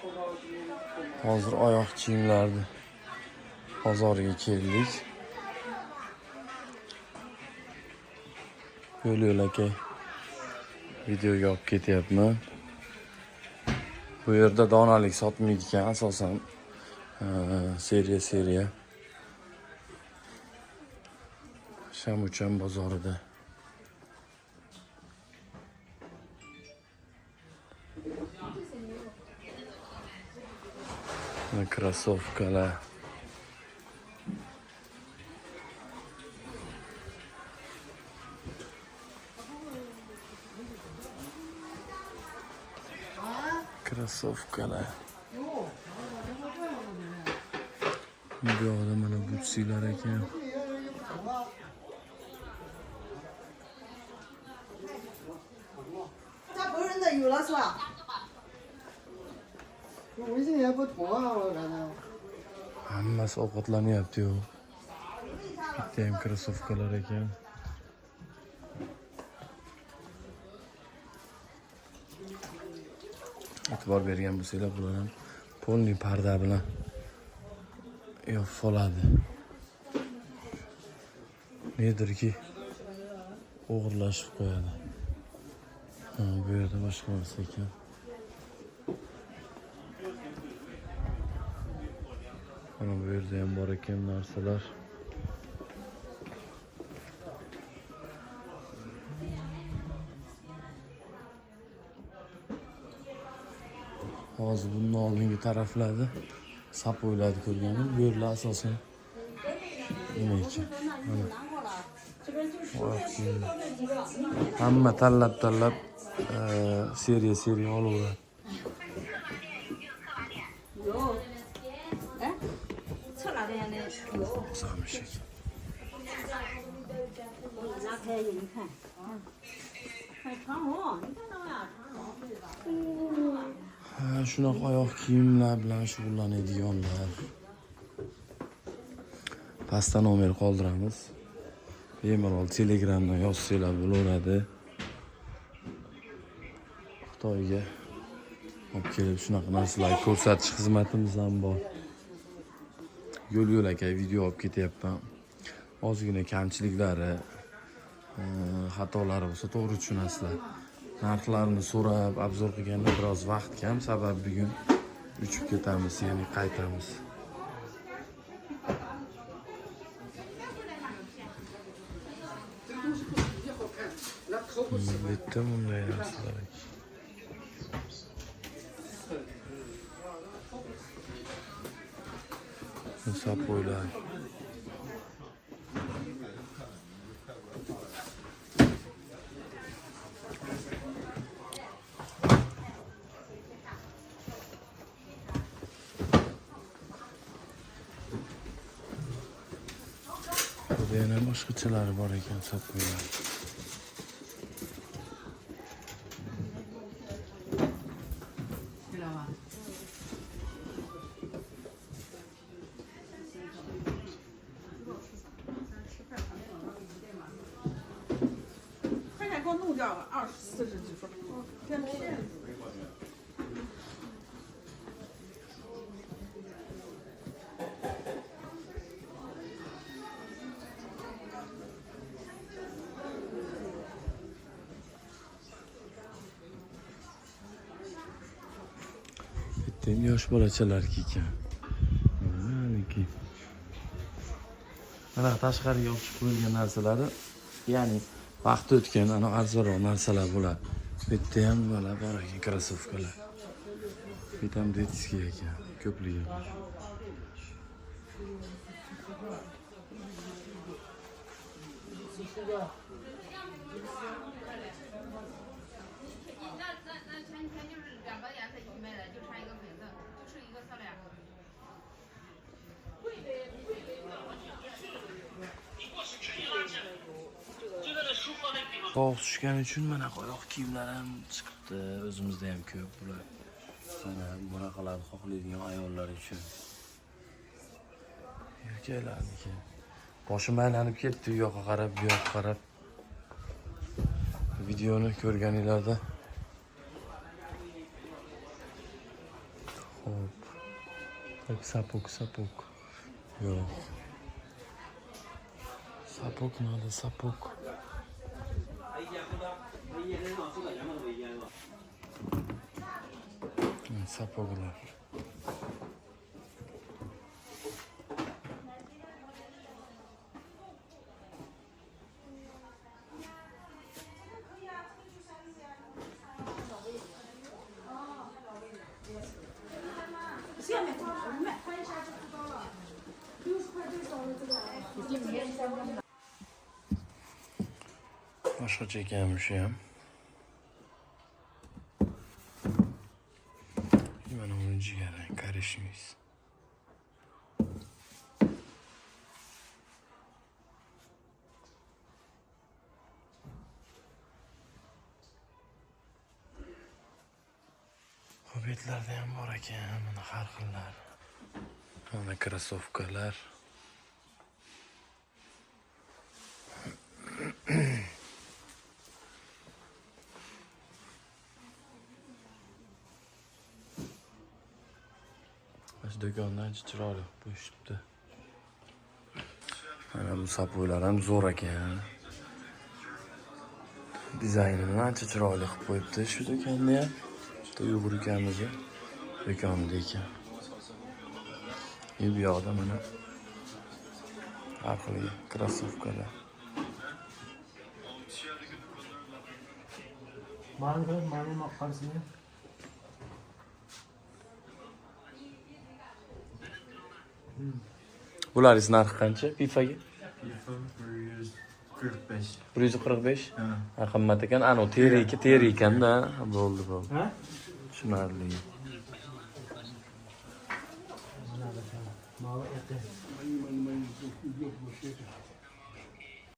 Hozir oyoq kiyimlarni bozoriga keldik. Yo'l aka videoga olib ketyapman. Bu yerda donalik sotmaydi ekan, asosan seriya. Shamuchan bozorida. Krossovkalar. Krossovkalar. Bu yoqda mana butsilar ekan. Hammasi ovqatlanyapti-yu. Bitta ham krossovkalar ekan. E'tibor bergan bo'lsanglar, bular ham polni parda bilan yopiladi. Nedirki o'g'irlashib qo'yadi. Bu yerda boshqa narsa ekan. Mana bu yerda ham bor ekan narsalar. Hozir bunun oldingi taraflarda sapoylarni ko'rganim. Bu yerlar asosan nima ekan? Hamma tanlab seriya olaveradi. Shunaqa oyoq kiyimlar bilan shug'ullanadiganlar. Pastda nomer qoldiramiz. Bemalol Telegramdan yozsanglar bo'laveradi. Xitoyga olib kelib shunaqa narsalarni ko'rsatish xizmatimiz ham bor. Yo'l aka video olib ketyapman. Ozgina kamchiliklari, xatolari bo'lsa to'g'ri tushunasizlar. Narxlarini so'rab, obzor qilganda biroz vaqt kam, sababi bugun uchib ketamiz, ya'ni qaytamiz. Bitta bunday narsalar. Sapoylar. Burada yana boshqachalari bor ekan sapoylar. Yosh bolachalar ekan. Maniki. Mana tashqariga olib chiqib qo'yilgan narsalari, ya'ni vaqt o'tgan ana arzonroq narsalar bo'ladi. Bu yerda ham mana bor ekan krossovkalar. Bu ham detskiy ekan, ko'pligi. Sovuq tushgani uchun mana oyoq kiyimlar ham chiqibdi. O'zimizda ham ko'p bular. Mana bunaqalarni xohlaydigan ayollar uchun. Erkaklarniki. Boshim aylanib ketdi, u yoqqa qarab, bu yoqqa qarab. Videoni ko'rganinglarda Hop. Hop, sapuk. Yo'q. Sapuk nerede? Sapuk. Sapuklar. Boshqacha ekan shu ham. Mana uni jigari, karishimiz. Hobitlarda ham bor ekan, mana har xillar. Mana krossovkalar. Mana do'kondan chiroyli qo'yishibdi. Mana bu sapuklar ham zo'r ekan. Dizaynini ancha chiroyli qilib qo'yibdi shu do'konni ham. Uyg'ur ukamizni do'konida ekan. Bu yoqda mana har xil krossovkalar. Ma'lum maqolsini. Bularning narxi qancha? Pifaga? FIFA 145. 145. Ha. Ha, qimmat ekan. Ano teri ekanda. Bo'ldi. Ha? Tushunarli. Mana bakalım. Mavi eti.